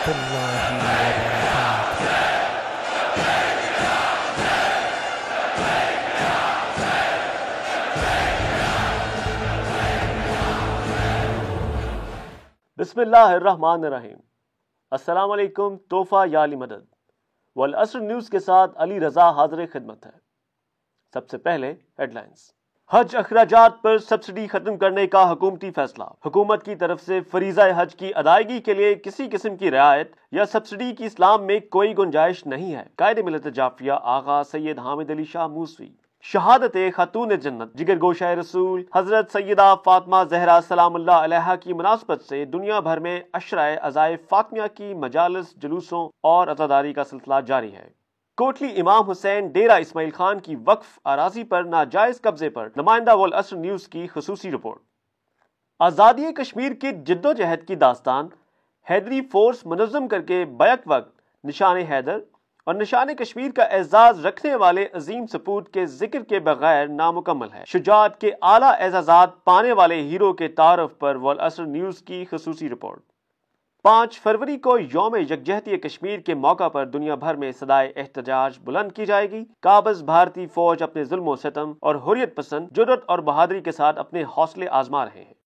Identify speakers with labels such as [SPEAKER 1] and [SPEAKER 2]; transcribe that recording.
[SPEAKER 1] الله وبركاته.
[SPEAKER 2] بسم اللہ الرحمن الرحیم. السلام علیکم. تحفہ یا علی مدد والعصر نیوز کے ساتھ علی رضا حاضر خدمت ہے. سب سے پہلے ہیڈ لائنز. حج اخراجات پر سبسڈی ختم کرنے کا حکومتی فیصلہ. حکومت کی طرف سے فریضہ حج کی ادائیگی کے لیے کسی قسم کی رعایت یا سبسڈی کی اسلام میں کوئی گنجائش نہیں ہے. قائد ملت جعفریہ آغا سید حامد علی شاہ موسوی. شہادت خاتون جنت جگر گوشہ رسول حضرت سیدہ فاطمہ زہرا سلام اللہ علیہا کی مناسبت سے دنیا بھر میں عشرۂ عزائے فاطمیہ کی مجالس، جلوسوں اور عزاداری کا سلسلہ جاری ہے. کوٹلی امام حسین ڈیرہ اسماعیل خان کی وقف اراضی پر ناجائز قبضے پر نمائندہ والعصر نیوز کی خصوصی رپورٹ. آزادی کشمیر کی جدوجہد کی داستان حیدری فورس منظم کر کے بیک وقت نشان حیدر اور نشان کشمیر کا اعزاز رکھنے والے عظیم سپوت کے ذکر کے بغیر نامکمل ہے. شجاعت کے اعلیٰ اعزازات پانے والے ہیرو کے تعارف پر والعصر نیوز کی خصوصی رپورٹ. 5 فروری کو یوم یکجہتی کشمیر کے موقع پر دنیا بھر میں صدائے احتجاج بلند کی جائے گی. قابض بھارتی فوج اپنے ظلم و ستم اور حریت پسند جرأت اور بہادری کے ساتھ اپنے حوصلے آزما رہے ہیں.